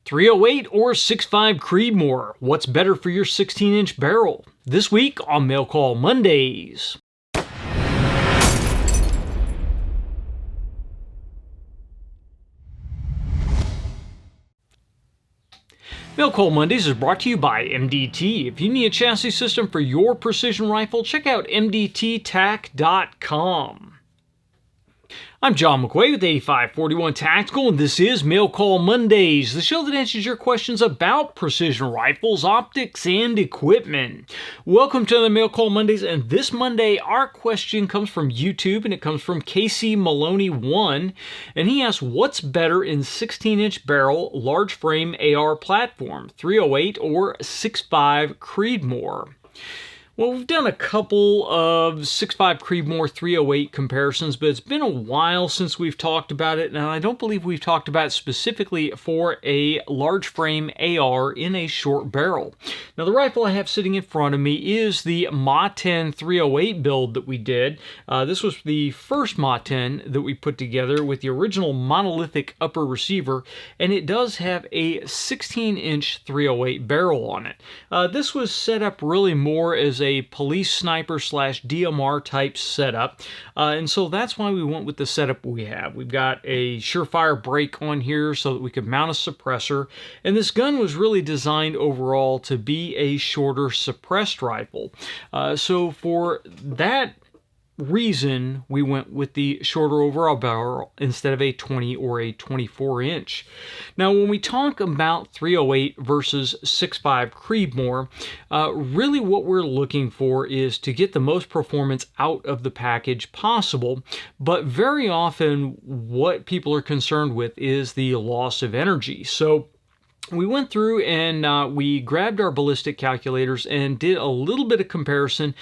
.308 or 6.5 Creedmoor? What's better for your 16-inch barrel? This week on Mail Call Mondays. Mail Call Mondays is brought to you by MDT. If you need a chassis system for your precision rifle, check out mdttac.com. I'm John McQuay with 8541 Tactical, and this is Mail Call Mondays, the show that answers your questions about precision rifles, optics, and equipment. Welcome to the Mail Call Mondays, and this Monday our question comes from YouTube, and it comes from Casey Maloney 1, and he asks, what's better in 16-inch barrel, large frame AR platform, .308 or 6.5 Creedmoor? Well, we've done a couple of 6.5 Creedmoor .308 comparisons, but it's been a while since we've talked about it, and I don't believe we've talked about it specifically for a large frame AR in a short barrel. Now, the rifle I have sitting in front of me is the Mattson .308 build that we did. This was the first Mattson that we put together with the original monolithic upper receiver, and it does have a 16-inch .308 barrel on it. This was set up really more as a police sniper slash DMR type setup, and so that's why we went with the setup we have. We've got a surefire brake on here so that we could mount a suppressor, and this gun was really designed overall to be a shorter suppressed rifle. So for that reason, we went with the shorter overall barrel instead of a 20 or a 24 inch. Now, when we talk about .308 versus 6.5 Creedmoor, really what we're looking for is to get the most performance out of the package possible, but very often what people are concerned with is the loss of energy. So we went through and we grabbed our ballistic calculators and did a little bit of comparison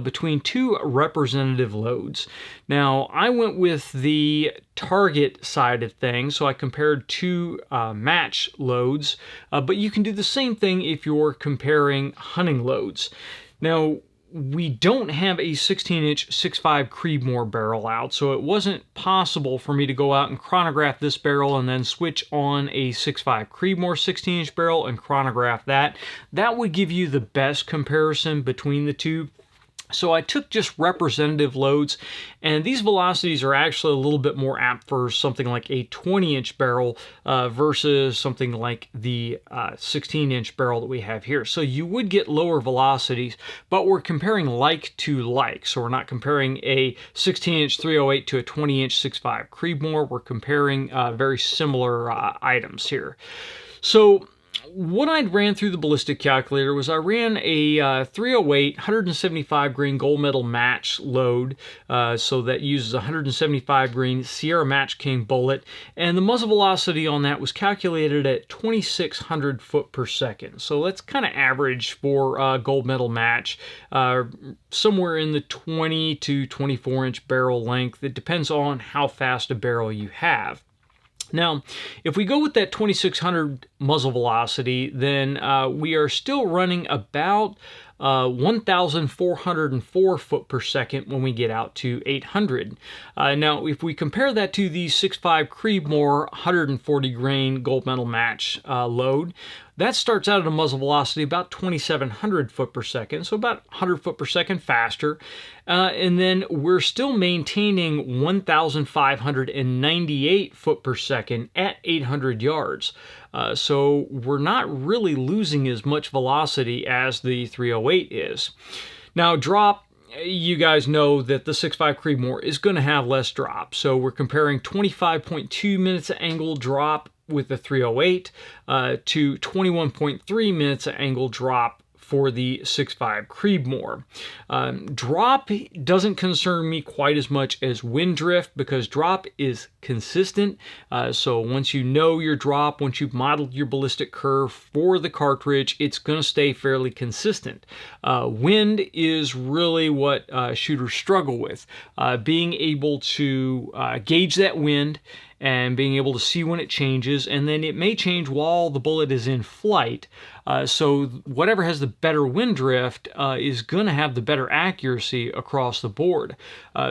between two representative loads. Now, I went with the target side of things, so I compared two match loads, but you can do the same thing if you're comparing hunting loads. Now, we don't have a 16-inch 6.5 Creedmoor barrel out, so it wasn't possible for me to go out and chronograph this barrel and then switch on a 6.5 Creedmoor 16-inch barrel and chronograph that. That would give you the best comparison between the two. So I took just representative loads, and these velocities are actually a little bit more apt for something like a 20-inch barrel versus something like the 16-inch barrel that we have here. So you would get lower velocities, but we're comparing like to like. So we're not comparing a 16-inch .308 to a 20-inch 6.5 Creedmoor. We're comparing very similar items here. So what I ran through the ballistic calculator was I ran a .308 175 grain gold medal match load, so that uses 175 grain Sierra Match King bullet, and the muzzle velocity on that was calculated at 2,600 foot per second. So that's kind of average for gold medal match, somewhere in the 20 to 24 inch barrel length. It depends on how fast a barrel you have. Now, if we go with that 2,600 muzzle velocity, then we are still running about 1,404 foot per second when we get out to 800. Now, if we compare that to the 6.5 Creedmoor 140 grain gold medal match load, that starts out at a muzzle velocity about 2,700 foot per second, so about 100 foot per second faster. And then we're still maintaining 1,598 foot per second at 800 yards. So we're not really losing as much velocity as the .308 is. Now, drop, you guys know that the 6.5 Creedmoor is going to have less drop. So we're comparing 25.2 minutes of angle drop with the .308 to 21.3 minutes of angle drop for the 6.5 Creedmoor. Drop doesn't concern me quite as much as wind drift because drop is consistent. So once you know your drop, once you've modeled your ballistic curve for the cartridge, it's going to stay fairly consistent. Wind is really what shooters struggle with. Being able to gauge that wind and being able to see when it changes, and then it may change while the bullet is in flight. So whatever has the better wind drift is going to have the better accuracy across the board.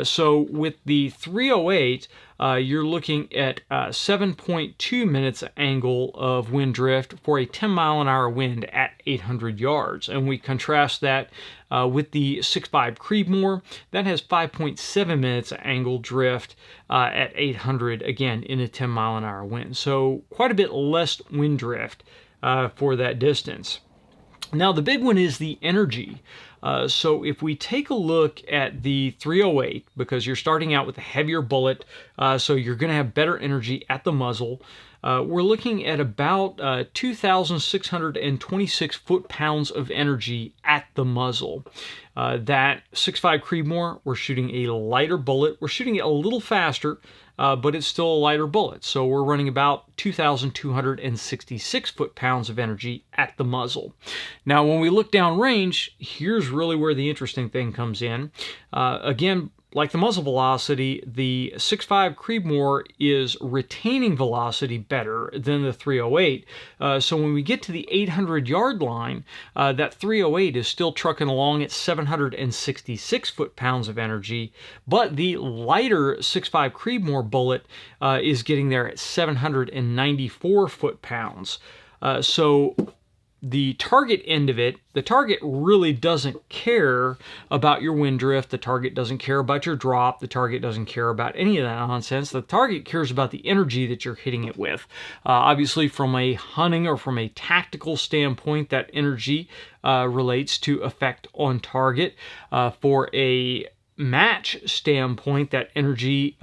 So with the .308, you're looking at 7.2 minutes angle of wind drift for a 10-mile-an-hour wind at 800 yards. And we contrast that with the 6.5 Creedmoor. That has 5.7 minutes angle drift at 800, again, in a 10-mile-an-hour wind. So quite a bit less wind drift for that distance. Now, the big one is the energy. So if we take a look at the 308, because you're starting out with a heavier bullet, so you're going to have better energy at the muzzle, we're looking at about 2,626 foot-pounds of energy at the muzzle. That 6.5 Creedmoor, we're shooting a lighter bullet. We're shooting it a little faster, but it's still a lighter bullet. So we're running about 2,266 foot-pounds of energy at the muzzle. Now, when we look downrange, here's really where the interesting thing comes in. Again, like the muzzle velocity, the 6.5 Creedmoor is retaining velocity better than the 308. So when we get to the 800-yard line, that 308 is still trucking along at 766 foot-pounds of energy, but the lighter 6.5 Creedmoor bullet is getting there at 794 foot-pounds. So the target end of it, the target really doesn't care about your wind drift. The target doesn't care about your drop. The target doesn't care about any of that nonsense. The target cares about the energy that you're hitting it with. Obviously, from a hunting or from a tactical standpoint, that energy relates to effect on target. For a match standpoint, that energy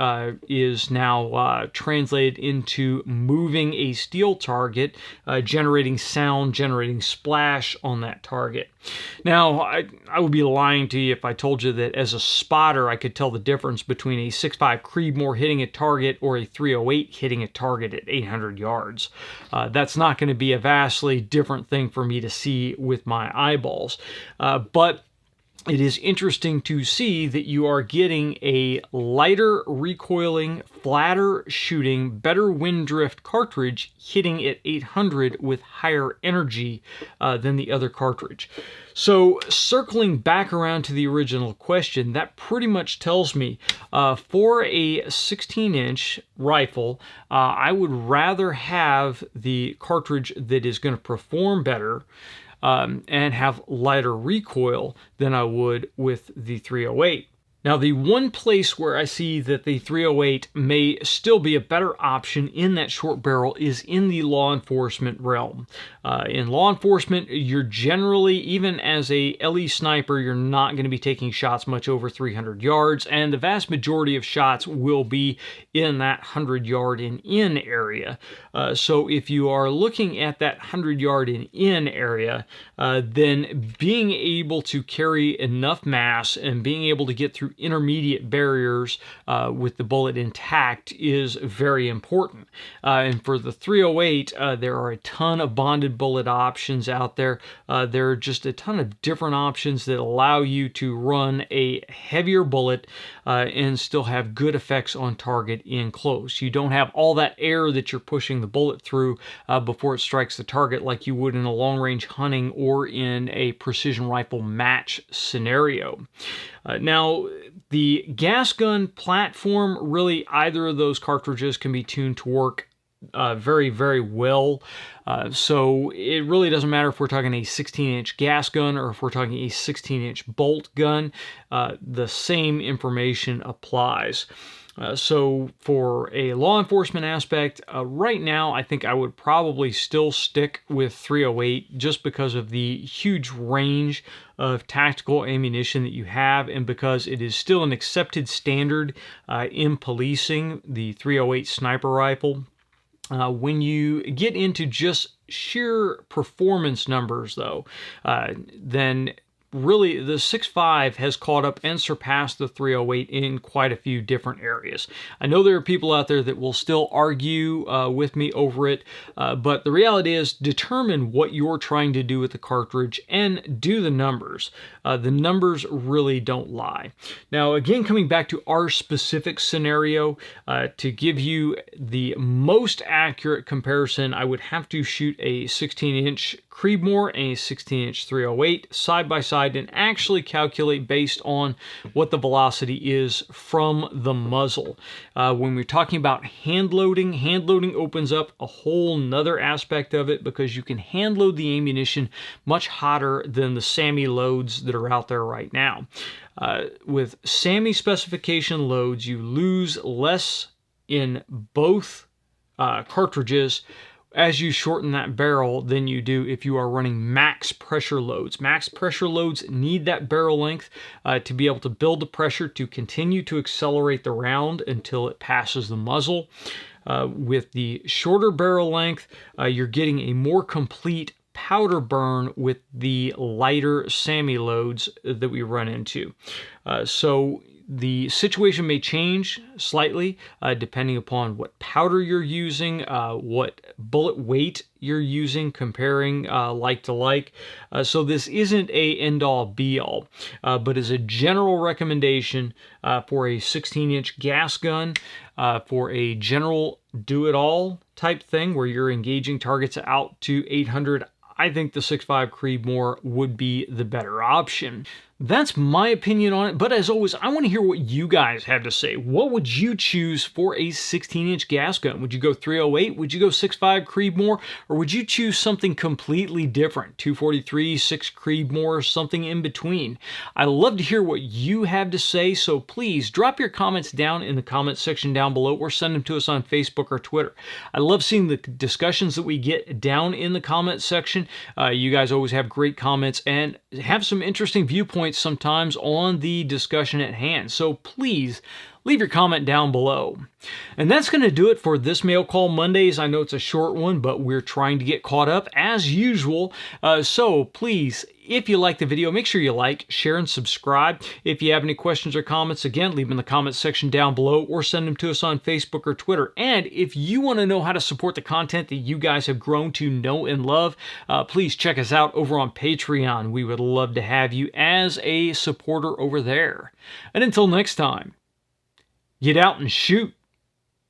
is now translated into moving a steel target, generating sound, generating splash on that target. Now, I would be lying to you if I told you that as a spotter I could tell the difference between a 6.5 Creedmoor hitting a target or a 308 hitting a target at 800 yards. That's not going to be a vastly different thing for me to see with my eyeballs. But it is interesting to see that you are getting a lighter recoiling, flatter shooting, better wind drift cartridge hitting at 800 with higher energy than the other cartridge. So circling back around to the original question, that pretty much tells me for a 16-inch rifle, I would rather have the cartridge that is going to perform better and have lighter recoil than I would with the 308. Now, the one place where I see that the 308 may still be a better option in that short barrel is in the law enforcement realm. In law enforcement, you're generally, even as a LE sniper, you're not going to be taking shots much over 300 yards, and the vast majority of shots will be in that 100-yard and in area. So if you are looking at that 100-yard and in area, then being able to carry enough mass and being able to get through intermediate barriers with the bullet intact is very important. And for the 308, there are a ton of bonded bullet options out there. There are just a ton of different options that allow you to run a heavier bullet and still have good effects on target in close. You don't have all that air that you're pushing the bullet through before it strikes the target like you would in a long-range hunting or in a precision rifle match scenario. Now, the gas gun platform, really either of those cartridges can be tuned to work very, very well. So it really doesn't matter if we're talking a 16-inch gas gun or if we're talking a 16-inch bolt gun. The same information applies. So for a law enforcement aspect, right now I think I would probably still stick with 308 just because of the huge range of tactical ammunition that you have, and because it is still an accepted standard in policing, the 308 sniper rifle. When you get into just sheer performance numbers, though, then really the 6.5 has caught up and surpassed the 308 in quite a few different areas. I know there are people out there that will still argue with me over it, but the reality is determine what you're trying to do with the cartridge and do the numbers. The numbers really don't lie. Now, again, coming back to our specific scenario, to give you the most accurate comparison, I would have to shoot a 16-inch Creedmoor and a 16-inch 308 side by side side and actually calculate based on what the velocity is from the muzzle. When we're talking about hand loading opens up a whole nother aspect of it, because you can hand load the ammunition much hotter than the SAAMI loads that are out there right now. With SAAMI specification loads, you lose less in both cartridges as you shorten that barrel than you do if you are running max pressure loads. Max pressure loads need that barrel length to be able to build the pressure to continue to accelerate the round until it passes the muzzle. With the shorter barrel length, you're getting a more complete powder burn with the lighter SAAMI loads that we run into. So the situation may change slightly depending upon what powder you're using, what bullet weight you're using, comparing like to like. So this isn't a end-all be-all, but as a general recommendation for a 16-inch gas gun, for a general do-it-all type thing where you're engaging targets out to 800, I think the 6.5 Creedmoor would be the better option. That's my opinion on it, but as always, I want to hear what you guys have to say. What would you choose for a 16-inch gas gun? Would you go 308? Would you go 6.5 Creedmoor? Or would you choose something completely different? 243, 6 Creedmoor, something in between? I love to hear what you have to say, so please drop your comments down in the comments section down below, or send them to us on Facebook or Twitter. I love seeing the discussions that we get down in the comments section. You guys always have great comments and have some interesting viewpoints sometimes on the discussion at hand. So please leave your comment down below. And that's going to do it for this Mail Call Mondays. I know it's a short one, but we're trying to get caught up as usual. So please, if you like the video, make sure you like, share, and subscribe. If you have any questions or comments, again, leave them in the comments section down below, or send them to us on Facebook or Twitter. And if you want to know how to support the content that you guys have grown to know and love, please check us out over on Patreon. We would love to have you as a supporter over there. And until next time, get out and shoot.